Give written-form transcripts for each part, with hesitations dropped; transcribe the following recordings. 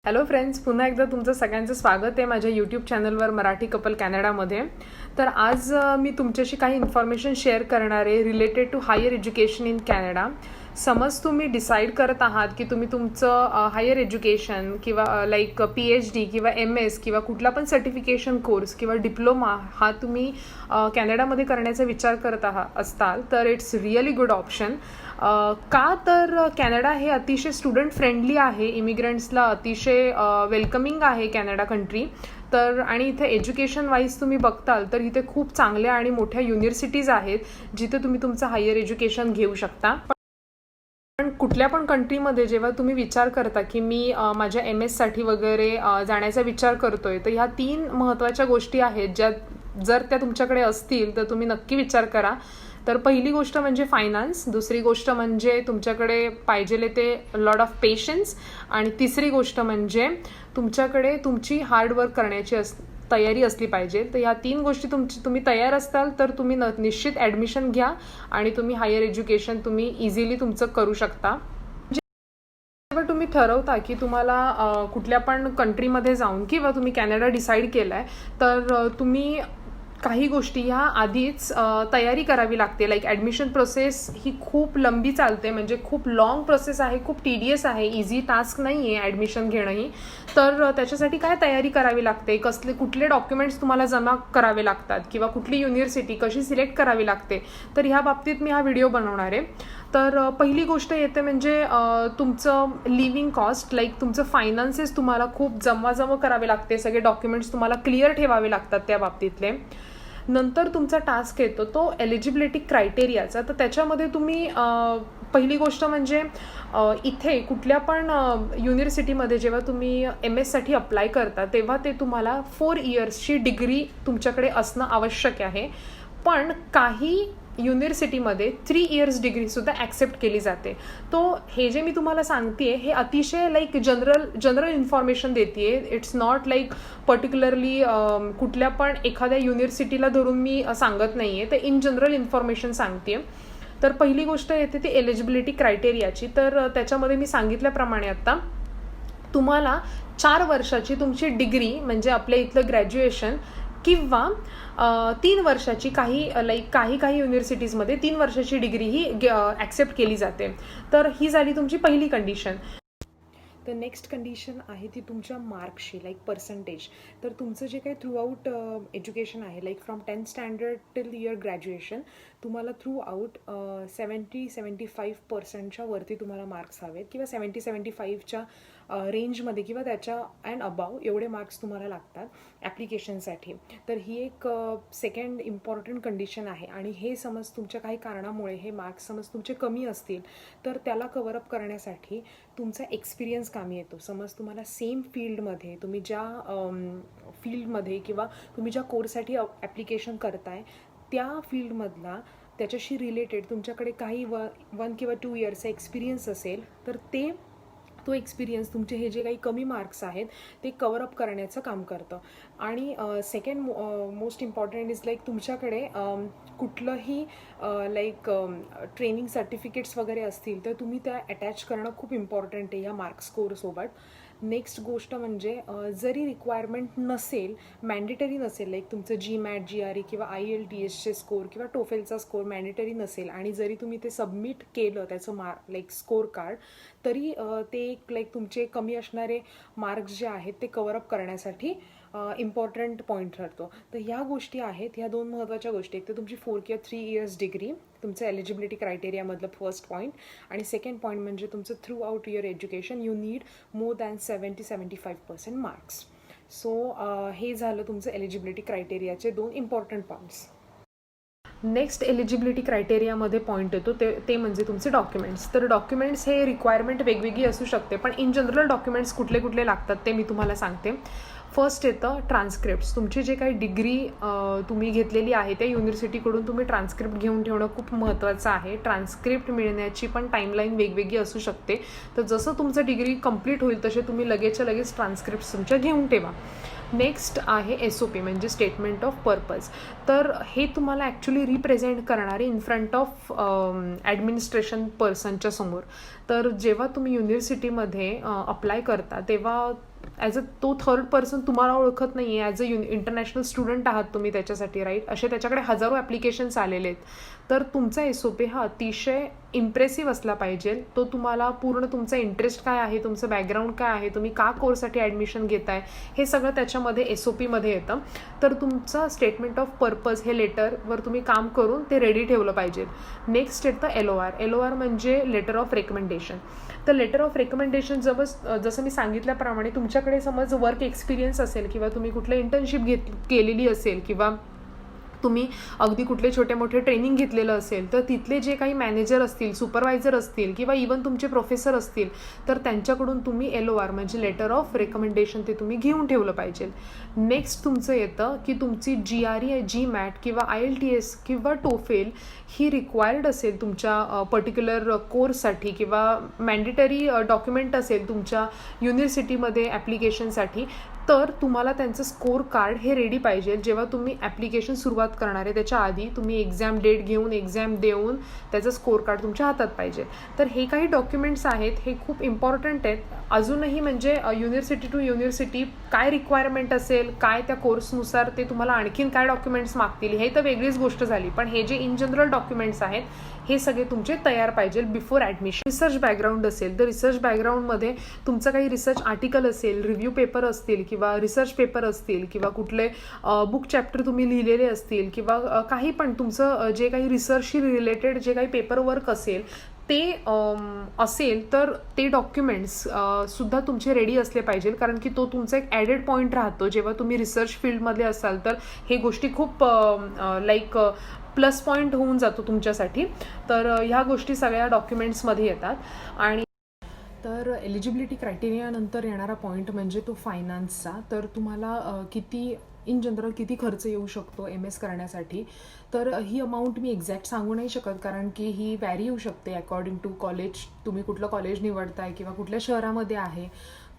Hello friends, पुन्हा एकदा तुमचं सगळ्यांचं स्वागत आहे माझ्या यूट्यूब चॅनलवर मराठी कपल कॅनडामध्ये. तर आज मी तुमच्याशी काही इन्फॉर्मेशन शेअर करणार आहे related to higher education in Canada. समज तुम्ही डिसाईड करत आहात की तुम्ही तुमचं हायर एज्युकेशन किंवा लाईक PhD किंवा MS किंवा कुठला पण सर्टिफिकेशन कोर्स किंवा डिप्लोमा हा तुम्ही कॅनडामध्ये करण्याचा विचार करत असताल तर इट्स रिअली गुड ऑप्शन. का तर कॅनडा हे अतिशय स्टुडंट फ्रेंडली आहे, इमिग्रंट्सला अतिशय वेलकमिंग आहे कॅनडा कंट्री. तर आणि इथे एज्युकेशन वाईज तुम्ही बघताल तर इथे खूप चांगल्या आणि मोठ्या युनिव्हर्सिटीज आहेत जिथे तुम्ही तुमचं हायर एज्युकेशन घेऊ शकता. पण कुठल्या पण कंट्रीमध्ये जेव्हा तुम्ही विचार करता की मी माझ्या MS साठी वगैरे जाण्याचा विचार करतोय, तर ह्या 3 महत्त्वाच्या गोष्टी आहेत ज्या जर त्या तुमच्याकडे असतील तर तुम्ही नक्की विचार करा. तर पहिली गोष्ट म्हणजे फायनान्स, दुसरी गोष्ट म्हणजे तुमच्याकडे पाहिजेले ते लॉट ऑफ पेशन्स, आणि तिसरी गोष्ट म्हणजे तुमच्याकडे तुमची हार्डवर्क करण्याची तयारी असली पाहिजे. तर ह्या 3 गोष्टी तुम्ही तयार असताल तर तुम्ही निश्चित ॲडमिशन घ्या आणि तुम्ही हायर एज्युकेशन तुम्ही इझिली तुमचं करू शकता. जेव्हा तुम्ही ठरवता की तुम्हाला कुठल्या पण कंट्रीमध्ये जाऊन किंवा तुम्ही कॅनडा डिसाईड केलं आहे तर तुम्ही काही गोष्टी ह्या आधीच तयारी करावी लागते. लाईक ॲडमिशन प्रोसेस ही खूप लंबी चालते, म्हणजे खूप लाँग प्रोसेस आहे, खूप टीडियस आहे, इझी टास्क नाही आहे ॲडमिशन घेणंही. तर त्याच्यासाठी काय तयारी करावी लागते, कुठले डॉक्युमेंट्स तुम्हाला जमा करावे लागतात किंवा कुठली युनिव्हर्सिटी कशी सिलेक्ट करावी लागते, तर ह्या बाबतीत मी हा व्हिडिओ बनवणार आहे. तर पहिली गोष्ट येते म्हणजे तुमचं लिव्हिंग कॉस्ट, लाईक तुमचं फायनान्सेस तुम्हाला खूप जमवाजमव करावे लागते, सगळे डॉक्युमेंट्स तुम्हाला क्लिअर ठेवावे लागतात त्या बाबतीतले. नंतर तुमचा टास्क येतो तो एलिजिबिलिटी क्रायटेरियाचा. तर त्याच्यामध्ये तुम्ही पहिली गोष्ट म्हणजे इथे कुठल्या पण युनिव्हर्सिटीमध्ये जेव्हा तुम्ही MS साठी अप्लाय करता तेव्हा ते तुम्हाला 4 इयर्सची डिग्री तुमच्याकडे असणं आवश्यक आहे. पण काही युनिव्हर्सिटीमध्ये 3 इयर्स डिग्रीसुद्धा ॲक्सेप्ट केली जाते. तो हे जे मी तुम्हाला सांगते हे अतिशय लाईक जनरल इन्फॉर्मेशन देते आहे. इट्स नॉट लाईक पर्टिक्युलरली कुठल्या पण एखाद्या युनिव्हर्सिटीला धरून मी सांगत नाही आहे, तर इन जनरल इन्फॉर्मेशन सांगते. तर पहिली गोष्ट येते ती एलिजिबिलिटी क्रायटेरियाची. तर त्याच्यामध्ये मी सांगितल्याप्रमाणे आता तुम्हाला 4 वर्षाची तुमची डिग्री म्हणजे आपल्या इथलं ग्रॅज्युएशन किंवा 3 वर्षाची काही युनिव्हर्सिटीजमध्ये 3 वर्षाची डिग्री ही ॲक्सेप्ट केली जाते. तर ही झाली तुमची पहिली कंडिशन. तर नेक्स्ट कंडिशन आहे ती तुमच्या मार्क्सची, लाईक पर्सेंटेज. तर तुमचं जे काही थ्रू आउट एज्युकेशन आहे, like from 10th standard till your graduation, तुम्हाला थ्रू आउट 70-75% वरती तुम्हाला मार्क्स हवेत किंवा 70-75च्या रेंजमध्ये किंवा त्याच्या अँड अबाव एवढे मार्क्स तुम्हाला लागतात ॲप्लिकेशनसाठी. तर ही एक सेकंड इम्पॉर्टंट कंडिशन आहे. आणि हे समज तुमच्या काही कारणामुळे हे मार्क्स समज तुमचे कमी असतील तर त्याला कव्हरअप करण्यासाठी तुमचा एक्सपिरियन्स कामी येतो. समज तुम्हाला सेम फील्डमध्ये तुम्ही ज्या फील्डमध्ये किंवा तुम्ही ज्या कोर्ससाठी ॲप्लिकेशन करताय त्या फील्डमधला त्याच्याशी रिलेटेड तुमच्याकडे काही 1 किंवा 2 इयर्सचा एक्सपिरियन्स असेल तर तो एक्सपिरियन्स तुमचे हे जे काही कमी मार्क्स आहेत ते कव्हरअप करण्याचं काम करतं. आणि second most important is like तुमच्याकडे कुठलंही लाईक ट्रेनिंग सर्टिफिकेट्स वगैरे असतील तर तुम्ही त्या अटॅच करणं खूप इम्पॉर्टंट आहे या मार्क्स स्कोरसोबत. नेक्स्ट गोष्ट म्हणजे जरी रिक्वायरमेंट नसेल, मॅन्डेटरी नसेल, लाईक तुमचं GMAT GRE किंवा IELTSचे स्कोर किंवा टोफेलचा स्कोर मॅन्डेटरी नसेल आणि जरी तुम्ही ते सबमिट केलं त्याचं लाईक स्कोर कार्ड, तरी ते एक लाईक तुमचे कमी असणारे मार्क्स जे आहेत ते कव्हरअप करण्यासाठी इम्पॉर्टंट पॉईंट ठरतो. तर ह्या गोष्टी आहेत, ह्या 2 महत्त्वाच्या गोष्टी. एक तर तुमची 4 किंवा 3 इयर्स डिग्री, तुमचं एलिजिबिलिटी क्रायटेरियामधलं फर्स्ट पॉईंट, आणि सेकंड पॉईंट म्हणजे तुमचं throughout your education you need more than 70-75% marks. So हे झालं तुमचं एलिजिबिलिटी क्रायटेरियाचे 2 इम्पॉर्टंट पॉईंट्स. नेक्स्ट एलिजिबिलिटी क्रायटेरियामध्ये पॉईंट येतो ते म्हणजे तुमचे डॉक्युमेंट्स. तर डॉक्युमेंट्स हे रिक्वायरमेंट वेगवेगळी असू शकते, पण इन जनरल डॉक्युमेंट्स कुठले कुठले लागतात ते मी तुम्हाला सांगते. फर्स्ट येतं ट्रान्स्क्रिप्ट्स. तुमची जे काही डिग्री तुम्ही घेतलेली आहे त्या युनिव्हर्सिटीकडून तुम्ही ट्रान्स्क्रिप्ट घेऊन ठेवणं खूप महत्त्वाचं आहे. ट्रान्स्क्रिप्ट मिळण्याची पण टाईमलाईन वेगवेगळी असू शकते. तर जसं तुमचं डिग्री कंप्लीट होईल तसे तुम्ही लगेचच्या लगेच ट्रान्स्क्रिप्ट्स तुमच्या घेऊन ठेवा. नेक्स्ट आहे SOP म्हणजे स्टेटमेंट ऑफ पर्पज. तर हे तुम्हाला ॲक्च्युली रिप्रेझेंट करणारे इन फ्रंट ऑफ ॲडमिनिस्ट्रेशन पर्सनच्या समोर. तर जेव्हा तुम्ही युनिव्हर्सिटीमध्ये अप्लाय करता तेव्हा ॲज अ तो थर्ड पर्सन तुम्हाला ओळखत नाही आहे, ॲज अ इंटरनॅशनल स्टुडंट आहात तुम्ही त्याच्यासाठी, राईट. असे त्याच्याकडे हजारो ॲप्लिकेशन्स आलेले आहेत. तर तुमचा SOP हा अतिशय इम्प्रेसिव्ह असला पाहिजे. तो तुम्हाला पूर्ण तुमचा इंटरेस्ट काय आहे, तुमचं बॅकग्राऊंड काय आहे, तुम्ही का कोर्ससाठी ॲडमिशन घेताय, हे सगळं त्याच्यामध्ये SOPमध्ये येतं. तर तुमचं स्टेटमेंट ऑफ पर्पज हे लेटरवर तुम्ही काम करून ते रेडी ठेवलं पाहिजे. नेक्स्ट येतं LOR म्हणजे लेटर ऑफ रेकमेंडेशन. तर लेटर ऑफ रेकमेंडेशन जसं मी सांगितल्याप्रमाणे तुमच्याकडे समज वर्क एक्सपिरियन्स असेल किंवा तुम्ही कुठलं इंटर्नशिप केलेली असेल किंवा तुम्ही अगदी कुठले छोटे मोठे ट्रेनिंग घेतलेलं असेल, तर तिथले जे काही मॅनेजर असतील, सुपरवायझर असतील किंवा इवन तुमचे प्रोफेसर असतील, तर त्यांच्याकडून तुम्ही LOR म्हणजे लेटर ऑफ रेकमेंडेशन ते तुम्ही घेऊन ठेवलं पाहिजे. नेक्स्ट तुमचं येतं की तुमची GRE, GMAT किंवा IELTS किंवा TOEFL ही रिक्वायर्ड असेल तुमच्या पर्टिक्युलर कोर्ससाठी किंवा मॅन्डेटरी डॉक्युमेंट असेल तुमच्या युनिव्हर्सिटीमध्ये ॲप्लिकेशनसाठी, तर तुम्हाला त्यांचं स्कोर कार्ड हे रेडी पाहिजे. जेव्हा तुम्ही ॲप्लिकेशन सुरुवात करणार आहे त्याच्या आधी तुम्ही एक्झाम डेट घेऊन, एक्झाम देऊन त्याचं स्कोर कार्ड तुमच्या हातात पाहिजे. तर हे काही डॉक्युमेंट्स आहेत, हे खूप इम्पॉर्टंट आहेत. अजूनही म्हणजे युनिव्हर्सिटी टू युनिव्हर्सिटी काय रिक्वायरमेंट असेल, काय त्या कोर्सनुसार ते तुम्हाला आणखीन काय डॉक्युमेंट्स मागतील, हे तर वेगळीच गोष्ट झाली. पण हे जे इन जनरल डॉक्युमेंट्स आहेत हे सगळे तुमचे तयार पाहिजे बिफोर ॲडमिशन. रिसर्च बॅकग्राऊंड असेल तर रिसर्च बॅकग्राऊंडमध्ये तुमचं काही रिसर्च आर्टिकल असेल, रिव्ह्यू पेपर असतील किंवा रिसर्च पेपर असतील किंवा कुठले बुक चॅप्टर तुम्ही लिहिलेले असतील किंवा काही पण तुमचं जे काही रिसर्चशी रिलेटेड जे काही पेपर वर्क असेल ते असेल, तर ते डॉक्युमेंट्स सुद्धा तुमचे रेडी असले पाहिजे. कारण की तो तुमचा एक ॲडेड पॉईंट राहतो जेव्हा तुम्ही रिसर्च फील्डमध्ये असाल, तर हे गोष्टी खूप लाईक प्लस पॉईंट होऊन जातो तुमच्यासाठी. तर ह्या गोष्टी सगळ्या डॉक्युमेंट्समध्ये येतात. आणि तर एलिजिबिलिटी क्रायटेरियानंतर येणारा पॉईंट म्हणजे तो फायनान्सचा. तर तुम्हाला किती इन जनरल किती खर्च येऊ शकतो MS करण्यासाठी, तर ही अमाऊंट मी एक्झॅक्ट सांगू नाही शकत कारण की ही व्हॅरी होऊ शकते अकॉर्डिंग टू कॉलेज. तुम्ही कुठलं कॉलेज निवडताय किंवा कुठल्या शहरामध्ये आहे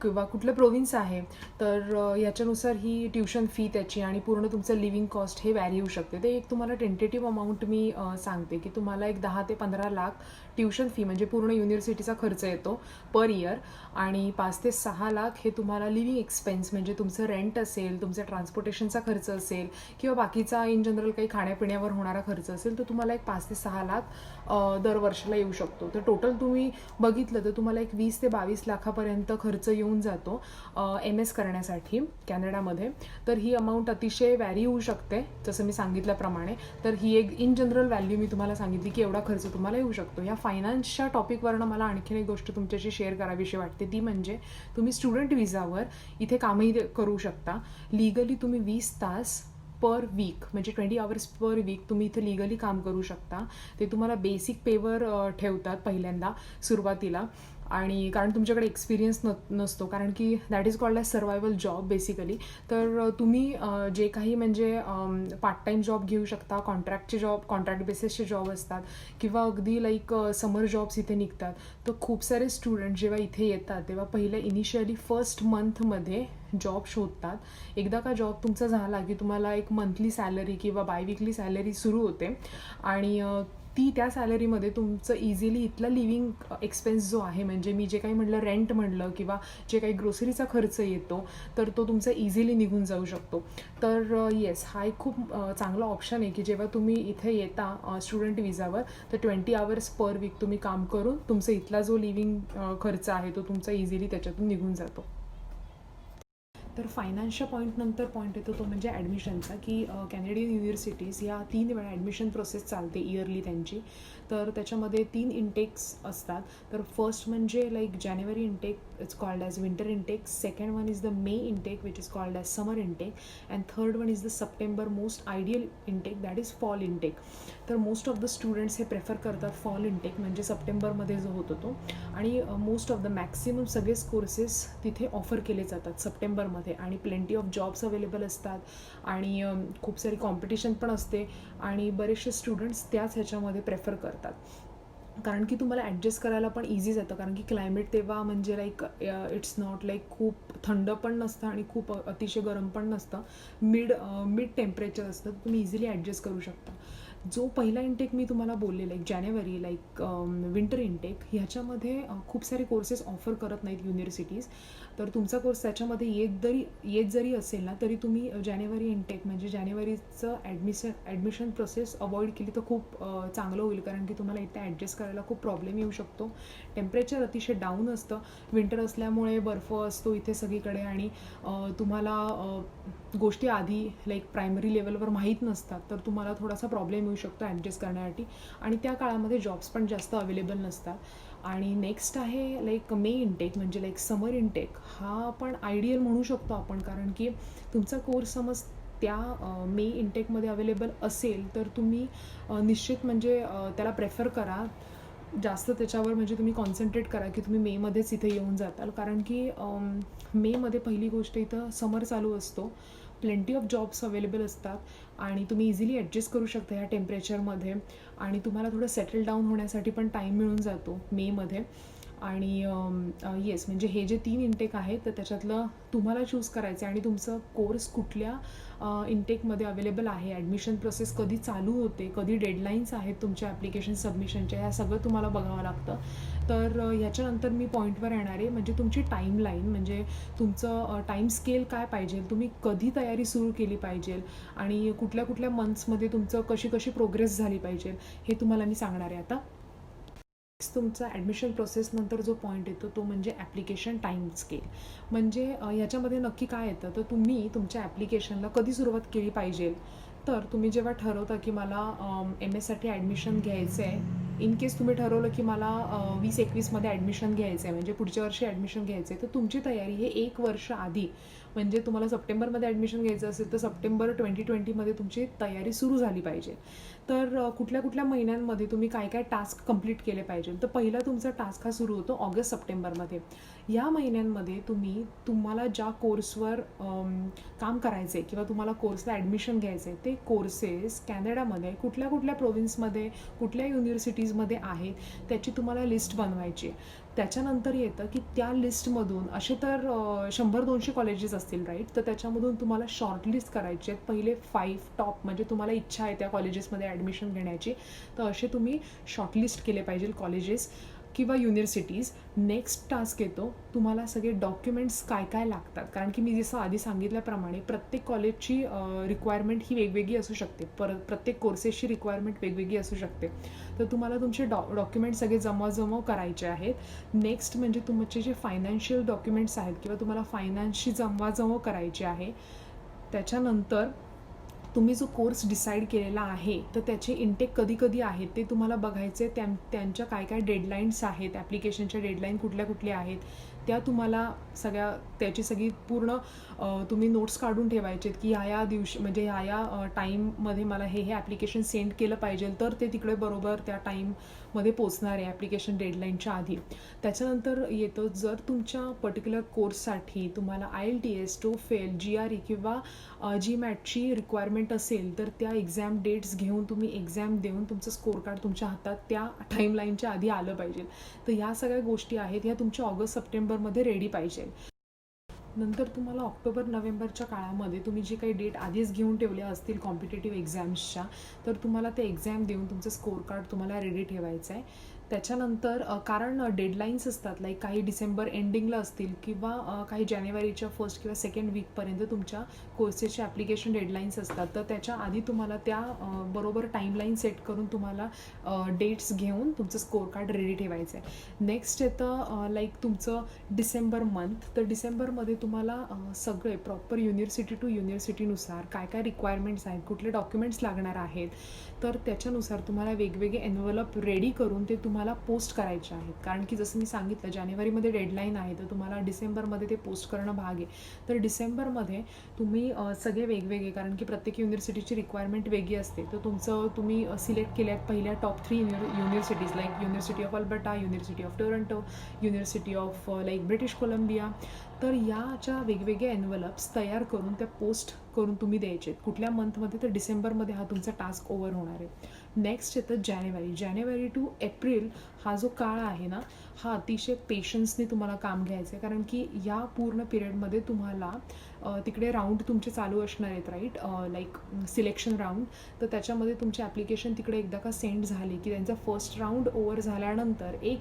किंवा कुठलं प्रोव्हिन्स आहे, तर याच्यानुसार ही ट्युशन फी त्याची आणि पूर्ण तुमचं लिव्हिंग कॉस्ट हे व्हॅरी होऊ शकते. ते एक तुम्हाला टेंटेटिव्ह अमाऊंट मी सांगते की तुम्हाला एक 10 ते 15 लाख ट्युशन फी म्हणजे पूर्ण युनिव्हर्सिटीचा खर्च येतो पर इयर. आणि 5 ते 6 लाख हे तुम्हाला लिव्हिंग एक्सपेन्स म्हणजे तुमचं रेंट असेल, तुमचा ट्रान्सपोर्टेशनचा खर्च असेल किंवा बाकीचा इन जनरल काही खाण्यापिण्यावर होणारा खर्च असेल, तर तुम्हाला एक 5 ते 6 लाख दर वर्षाला येऊ शकतो. तर टोटल तुम्ही बघितलं तर तुम्हाला एक 20 ते 22 लाखापर्यंत खर्च येऊन जातो MS करण्यासाठी कॅनडामध्ये. तर ही अमाऊंट अतिशय व्हॅरी होऊ शकते जसं मी सांगितल्याप्रमाणे. तर ही एक इन जनरल व्हॅल्यू मी तुम्हाला सांगितली की एवढा खर्च तुम्हाला येऊ शकतो. या फायनान्सच्या टॉपिकवरनं मला आणखीन एक गोष्ट तुमच्याशी शेअर करावीशी वाटते, ती म्हणजे तुम्ही स्टुडंट विजावर इथे कामही करू शकता. लिगली तुम्ही 20 तास पर वीक म्हणजे 20 आवर्स पर वीक तुम्ही इथे लिगली काम करू शकता. ते तुम्हाला बेसिक पेवर ठेवतात पहिल्यांदा सुरुवातीला, आणि कारण तुमच्याकडे एक्सपिरियन्स नसतो, कारण की that is called as survival job basically. तर तुम्ही जे काही म्हणजे पार्ट टाईम जॉब घेऊ शकता, कॉन्ट्रॅक्टचे जॉब, कॉन्ट्रॅक्ट बेसिसचे जॉब असतात किंवा अगदी लाईक समर जॉब्स इथे निघतात. तर खूप सारे स्टुडंट जेव्हा इथे येतात तेव्हा पहिले इनिशियली फर्स्ट मंथमध्ये जॉब शोधतात. एकदा का जॉब तुमचा झाला की तुम्हाला एक मंथली सॅलरी किंवा बायविकली सॅलरी सुरू होते आणि त्या सॅलरीमध्ये तुमचं इझिली इथला लिव्हिंग एक्सपेन्स जो आहे, म्हणजे मी जे काही म्हटलं रेंट म्हटलं किंवा जे काही ग्रोसरीचा खर्च येतो, तर तो तुमचा इझिली निघून जाऊ शकतो. तर येस, हा एक खूप चांगला ऑप्शन आहे की जेव्हा तुम्ही इथे येता स्टुडंट विजावर, तर 20 आवर्स पर वीक तुम्ही काम करून तुमचा इथला जो लिव्हिंग खर्च आहे तो तुमचा इझिली त्याच्यातून निघून जातो. तर फायनान्सच्या पॉईंटनंतर पॉईंट येतो तो म्हणजे ॲडमिशनचा, की कॅनेडियन युनिव्हर्सिटीज या 3 वेळा ॲडमिशन प्रोसेस चालते इयरली त्यांची. तर त्याच्यामध्ये 3 इंटेक्स असतात. तर फर्स्ट म्हणजे like January intake, it's called as winter intake. Second one is the may intake which is called as summer intake. And third one is the September most ideal intake, that is fall intake. तर most of the students हे prefer करतात fall intake म्हणजे सप्टेंबरमध्ये जो होतो तो. आणि most of the maximum सगळेच कोर्सेस तिथे ऑफर केले जातात सप्टेंबरमध्ये आणि प्लेंटी ऑफ जॉब्स अवेलेबल असतात आणि खूप सारी कॉम्पिटिशन पण असते आणि बरेचसे स्टुडंट्स त्याच ह्याच्यामध्ये प्रेफर करतात. कारण की तुम्हाला ॲडजस्ट करायला पण इझी जातं, कारण की क्लायमेट तेव्हा म्हणजे लाईक इट्स नॉट लाईक खूप थंड पण नसतं आणि खूप अतिशय गरम पण नसतं, मिड टेम्परेचर असतं. तुम्ही इझिली ॲडजस्ट करू शकता. जो पहिला इंटेक मी तुम्हाला बोलले लाईक जानेवारी लाईक विंटर इंटेक, ह्याच्यामध्ये खूप सारे कोर्सेस ऑफर करत नाहीत युनिव्हर्सिटीज. तर तुमचा कोर्स त्याच्यामध्ये येत जरी असेल ना, तरी तुम्ही जानेवारी इंटेक म्हणजे जानेवारीचं ॲडमिशन प्रोसेस अवॉइड केली तर खूप चांगलं होईल. कारण की तुम्हाला इथे ॲडजस्ट करायला खूप प्रॉब्लेम येऊ शकतो. टेम्परेचर अतिशय डाऊन असतं, विंटर असल्यामुळे बर्फ असतो इथे सगळीकडे, आणि तुम्हाला गोष्टी आधी लाईक प्रायमरी लेवलवर माहीत नसतात, तर तुम्हाला थोडासा प्रॉब्लेम येऊ शकतो ॲडजस्ट करण्यासाठी. आणि त्या काळामध्ये जॉब्स पण जास्त अवेलेबल नसतात. आणि नेक्स्ट आहे लाईक मे इंटेक म्हणजे लाईक समर इंटेक. हा पण आयडियल म्हणू शकतो आपण, कारण की तुमचा कोर्स समज त्या मे इंटेकमध्ये अवेलेबल असेल तर तुम्ही निश्चित म्हणजे त्याला प्रेफर करा जास्त त्याच्यावर, म्हणजे तुम्ही कॉन्सन्ट्रेट करा की तुम्ही मेमध्येच इथे येऊन जाताल. कारण की मेमध्ये पहिली गोष्ट इथं समर चालू असतो, प्लेंटी ऑफ जॉब्स अवेलेबल असतात, आणि तुम्ही इझिली ॲडजस्ट करू शकता ह्या टेम्परेचरमध्ये, आणि तुम्हाला थोडं सेटल डाऊन होण्यासाठी पण टाईम मिळून जातो मेमध्ये. आणि येस, म्हणजे हे जे 3 इंटेक आहेत तर त्याच्यातलं तुम्हाला चूज करायचं आहे, आणि तुमचं कोर्स कुठल्या इंटेकमध्ये अवेलेबल आहे, ॲडमिशन प्रोसेस कधी चालू होते, कधी डेडलाईन्स आहेत तुमच्या ॲप्लिकेशन सबमिशनच्या, ह्या सगळं तुम्हाला बघावं लागतं. तर ह्याच्यानंतर मी पॉईंटवर येणार आहे, म्हणजे तुमची टाईमलाईन, म्हणजे तुमचं टाईम स्केल काय पाहिजे, तुम्ही कधी तयारी सुरू केली पाहिजे, आणि कुठल्या कुठल्या मंथ्समध्ये तुमचं कशी कशी प्रोग्रेस झाली पाहिजे, हे तुम्हाला मी सांगणार आहे आता. तुमचा ॲडमिशन प्रोसेसनंतर जो पॉईंट येतो तो म्हणजे ॲप्लिकेशन टाईम स्केल. म्हणजे याच्यामध्ये नक्की काय येतं, तर तुम्ही तुमच्या ॲप्लिकेशनला कधी सुरुवात केली पाहिजे. तर तुम्ही जेव्हा ठरवता की मला MS साठी ॲडमिशन घ्यायचं आहे, इन केस तुम्ही ठरवलं की मला 2021मध्ये ॲडमिशन घ्यायचं आहे, म्हणजे पुढच्या वर्षी ॲडमिशन घ्यायचं आहे, तर तुमची तयारी हे 1 वर्ष आधी, म्हणजे तुम्हाला सप्टेंबरमध्ये ॲडमिशन घ्यायचं असेल तर सप्टेंबर 2020मध्ये तुमची तयारी सुरू झाली पाहिजे. तर कुठल्या कुठल्या महिन्यांमध्ये तुम्ही काय काय टास्क कंप्लीट केले पाहिजे. तर पहिला तुमचा टास्क हा सुरू होतो ऑगस्ट-सप्टेंबरमध्ये. या महिन्यांमध्ये तुम्हाला ज्या कोर्सवर काम करायचं आहे किंवा तुम्हाला कोर्सला ॲडमिशन घ्यायचं आहे, ते कोर्सेस कॅनडामध्ये कुठल्या कुठल्या प्रोव्हिन्समध्ये, कुठल्या युनिव्हर्सिटीजमध्ये आहेत, त्याची तुम्हाला लिस्ट बनवायची. त्याच्यानंतर येतं की त्या लिस्टमधून असे तर 100-200 कॉलेजेस असतील, राईट. तर त्याच्यामधून तुम्हाला शॉर्टलिस्ट करायचे आहेत पहिले 5 टॉप, म्हणजे तुम्हाला इच्छा आहे त्या कॉलेजेसमध्ये ॲडमिशन घेण्याची, तर असे तुम्ही शॉर्टलिस्ट केले पाहिजे कॉलेजेस किंवा युनिव्हर्सिटीज. नेक्स्ट टास्क येतो, तुम्हाला सगळे डॉक्युमेंट्स काय काय लागतात, कारण की मी जसं आधी सांगितल्याप्रमाणे प्रत्येक कॉलेजची रिक्वायरमेंट ही वेगवेगळी असू शकते, प्रत्येक कोर्सेसची रिक्वायरमेंट वेगवेगळी असू शकते. तर तुम्हाला तुमचे डॉक्युमेंट्स सगळे जमवाजमव करायचे आहेत. नेक्स्ट म्हणजे तुमचे जे फायनान्शियल डॉक्युमेंट्स आहेत किंवा तुम्हाला फायनान्सची जमवाजमव करायची आहे. त्याच्यानंतर तुम्ही जो कोर्स डिसाईड केलेला आहे तर त्याचे इंटेक कधी कधी आहेत ते तुम्हाला बघायचे, त्यांच्या काय काय डेडलाईन्स आहेत, ॲप्लिकेशनच्या डेडलाईन कुठल्या कुठल्या आहेत त्या तुम्हाला त्याची सगळी पूर्ण तुम्ही नोट्स काढून ठेवायचे की ह्या दिवशी, म्हणजे ह्या टाईममध्ये मला हे ॲप्लिकेशन सेंड केलं पाहिजे, तर ते तिकडे बरोबर त्या टाईममध्ये पोचणार आहे ॲप्लिकेशन डेडलाईनच्या आधी. त्याच्यानंतर येतं, जर तुमच्या पर्टिक्युलर कोर्ससाठी तुम्हाला IELTS, TOEFL, GRE किंवा GMATची रिक्वायरमेंट असेल तर त्या एक्झाम डेट्स घेऊन तुम्ही एक्झाम देऊन तुमचं स्कोर कार्ड तुमच्या हातात त्या टाईमलाईनच्या आधी आलं पाहिजे. तर ह्या सगळ्या गोष्टी आहेत, ह्या तुमच्या ऑगस्ट-सप्टेंबरमध्ये रेडी पाहिजे. नंतर तुम्हाला ऑक्टोबर-नोव्हेंबरच्या काळामध्ये तुम्ही जे काही डेट आधीच घेऊन ठेवल्या असतील कॉम्पिटेटिव्ह एक्झाम्सच्या, तर तुम्हाला ते एक्झाम देऊन तुमचं स्कोर कार्ड तुम्हाला रेडी ठेवायचं आहे. त्याच्यानंतर कारण डेडलाईन्स असतात, लाईक काही डिसेंबर एंडिंगला असतील किंवा काही जानेवारीच्या 1st किंवा 2nd वीकपर्यंत तुमच्या कोर्सेसचे ॲप्लिकेशन डेडलाईन्स असतात, तर त्याच्या आधी तुम्हाला त्या बरोबर टाईमलाईन सेट करून तुम्हाला डेट्स घेऊन तुमचं स्कोर कार्ड रेडी ठेवायचं आहे. नेक्स्ट येतं लाईक तुमचं डिसेंबर मंथ. तर डिसेंबरमध्ये तुम्हाला सगळे प्रॉपर युनिव्हर्सिटी टू युनिव्हर्सिटीनुसार काय काय रिक्वायरमेंट्स आहेत, कुठले डॉक्युमेंट्स लागणार आहेत, तर त्याच्यानुसार तुम्हाला वेगवेगळे एन्व्हलप रेडी करून ते तुम्हाला पोस्ट करायचे आहेत. कारण की जसं मी सांगितलं जानेवारीमध्ये डेडलाईन आहे, तर तुम्हाला डिसेंबरमध्ये ते पोस्ट करणं भाग आहे. तर डिसेंबरमध्ये तुम्ही सगळे वेगवेगळे, कारण की प्रत्येक युनिव्हर्सिटीची रिक्वायरमेंट वेगळी असते, तर तुम्ही सिलेक्ट केल्यात पहिल्या top 3 universities, like university of Alberta, university of Toronto, university of like British Columbia. तर याच्या वेगवेगळे एन्व्हलप्स तयार करून त्या पोस्ट करून तुम्ही द्यायचे. कुठल्या मंथमध्ये? तर डिसेंबरमध्ये हा तुमचा टास्क ओव्हर होणार आहे. नेक्स्ट येतं जानेवारी टू एप्रिल. हा जो काळ आहे ना, हा अतिशय पेशन्सने तुम्हाला काम घ्यायचं आहे, कारण की या पूर्ण पिरियडमध्ये तुम्हाला तिकडे राऊंड तुमचे चालू असणार आहेत, राईट, लाईक सिलेक्शन राऊंड. तर त्याच्यामध्ये तुमचे ॲप्लिकेशन तिकडे एकदा का सेंड झाले की त्यांचा फर्स्ट राऊंड ओव्हर झाल्यानंतर एक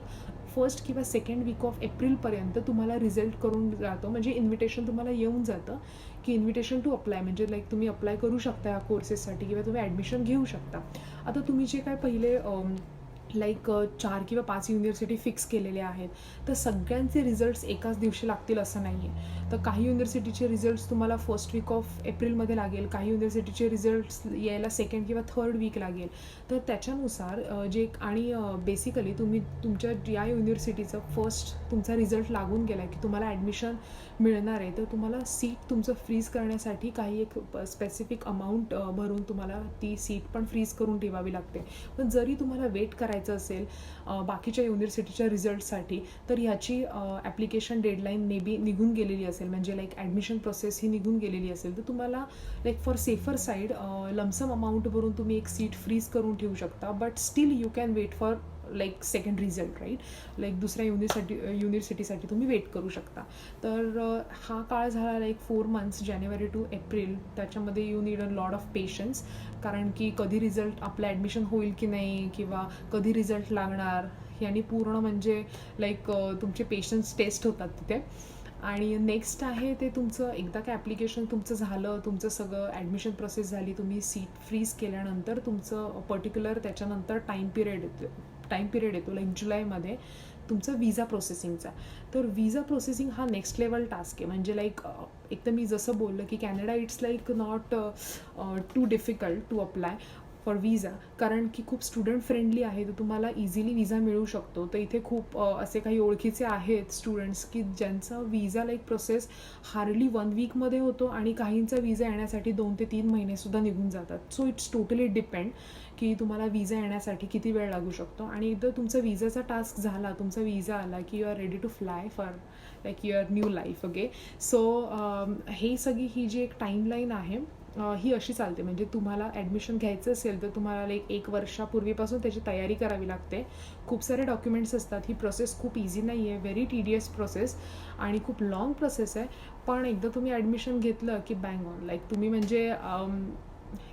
फर्स्ट किंवा सेकंड वीक ऑफ एप्रिलपर्यंत तुम्हाला रिझल्ट करून जातो, म्हणजे इन्व्हिटेशन तुम्हाला येऊन जातं की इन्व्हिटेशन टू अप्लाय, म्हणजे लाईक तुम्ही अप्लाय करू शकता या कोर्सेससाठी किंवा तुम्ही ॲडमिशन घेऊ शकता. आता तुम्ही जे काय पहिले लाईक 4 किंवा 5 युनिव्हर्सिटी फिक्स केलेल्या आहेत, तर सगळ्यांचे रिझल्ट्स एकाच दिवशी लागतील असं नाही आहे. तर काही युनिव्हर्सिटीचे रिझल्ट्स तुम्हाला फर्स्ट वीक ऑफ एप्रिलमध्ये लागेल, काही युनिव्हर्सिटीचे रिझल्ट्स यायला सेकंड किंवा थर्ड वीक लागेल. तर त्याच्यानुसार जे आणि बेसिकली तुम्ही तुमच्या या युनिव्हर्सिटीचं फर्स्ट तुमचा रिझल्ट लागून गेला की तुम्हाला ॲडमिशन मिळणार आहे, तर तुम्हाला सीट तुमचं फ्रीज करण्यासाठी काही एक स्पेसिफिक अमाऊंट भरून तुम्हाला ती सीट पण फ्रीज करून ठेवावी लागते. पण जरी तुम्हाला वेट करायचं असेल बाकीच्या युनिव्हर्सिटीच्या रिझल्टसाठी, तर ह्याची ॲप्लिकेशन डेडलाईन मे बी निघून गेलेली असेल, म्हणजे लाईक ॲडमिशन प्रोसेस ही निघून गेलेली असेल, तर तुम्हाला like for safer side lumpsum amount भरून तुम्ही एक सीट फ्रीज करून ठेवू शकता. But still you can wait for like second result, right, like दुसऱ्या युनिव्हर्सिटीसाठी तुम्ही वेट करू शकता. तर हा काळ झाला लाईक 4 months, जानेवारी टू एप्रिल. त्याच्यामध्ये you need a lot of patience, कारण की कधी रिझल्ट आपलं ॲडमिशन होईल की नाही किंवा कधी रिझल्ट लागणार यांनी पूर्ण म्हणजे लाईक तुमचे पेशन्स टेस्ट होतात तिथे. आणि नेक्स्ट आहे ते तुमचं एकदा का ॲप्लिकेशन तुमचं झालं, तुमचं सगळं ॲडमिशन प्रोसेस झाली, तुम्ही सीट फ्रीज केल्यानंतर तुमचं पर्टिक्युलर त्याच्यानंतर टाईम पिरियड येतो लाईक जुलैमध्ये तुमचं विजा प्रोसेसिंगचा. तर विजा प्रोसेसिंग हा नेक्स्ट लेवल टास्क आहे, म्हणजे लाईक एक तर मी जसं बोललं की Canada it's like not too difficult to apply for visa, कारण की खूप स्टुडंट फ्रेंडली आहे, तर तुम्हाला इझिली विजा मिळू शकतो. तर इथे खूप असे काही ओळखीचे आहेत स्टुडंट्स की ज्यांचा विजा लाईक प्रोसेस हार्डली 1 वीकमध्ये होतो आणि काहींचा विजा येण्यासाठी 2 ते 3 महिनेसुद्धा निघून जातात. सो इट्स टोटली डिपेंड की तुम्हाला विजा येण्यासाठी किती वेळ लागू शकतो. आणि एकदा तुमचा विजाचा टास्क झाला, तुमचा विजा आला की you are ready to fly for like your new life. Okay, so हे सगळी ही जी एक टाईमलाईन आहे ही अशी चालते. म्हणजे तुम्हाला ॲडमिशन घ्यायचं असेल तर तुम्हाला एक वर्षापूर्वीपासून त्याची तयारी करावी लागते. खूप सारे डॉक्युमेंट्स असतात. ही प्रोसेस खूप इझी नाही आहे, व्हेरी टीडियस प्रोसेस आणि खूप लाँग प्रोसेस आहे. पण एकदा तुम्ही ॲडमिशन घेतलं की बँग ऑन, लाईक तुम्ही म्हणजे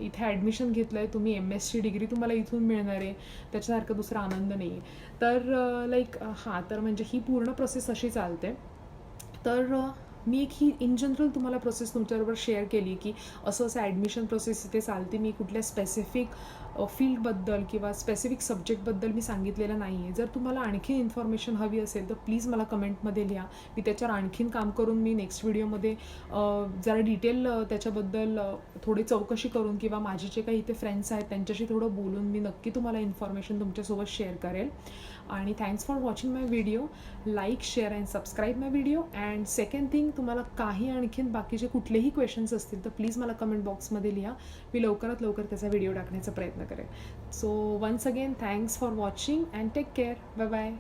इथे ॲडमिशन घेतलं आहे, तुम्ही MSc डिग्री तुम्हाला इथून मिळणार आहे, त्याच्यासारखा दुसरा आनंद नाही आहे. तर लाईक तर म्हणजे ही पूर्ण प्रोसेस अशी चालते. तर मी एक ही इन जनरल तुम्हाला प्रोसेस तुमच्याबरोबर शेअर केली की असं ॲडमिशन प्रोसेस इथे चालते. मी कुठल्या स्पेसिफिक फील्डबद्दल किंवा स्पेसिफिक सब्जेक्टबद्दल मी सांगितलेलं नाही आहे. जर तुम्हाला आणखी इन्फॉर्मेशन हवी असेल तर प्लीज मला कमेंटमध्ये लिहा. मी त्याच्यावर आणखीन काम करून मी नेक्स्ट व्हिडिओमध्ये जरा डिटेल त्याच्याबद्दल थोडी चौकशी करून किंवा माझे जे काही इथे फ्रेंड्स आहेत त्यांच्याशी थोडं बोलून मी नक्की तुम्हाला इन्फॉर्मेशन तुमच्यासोबत शेअर करेल. आणि thanks for watching my video. Like, share and subscribe my video. And second thing, तुम्हाला काही आणखीन बाकीचे कुठलेही क्वेश्चन्स असतील तर प्लीज मला कमेंट बॉक्समध्ये लिहा. मी लवकरात लवकर त्याचा व्हिडिओ टाकण्याचा प्रयत्न करेन. So once again thanks for watching and take care. Bye bye.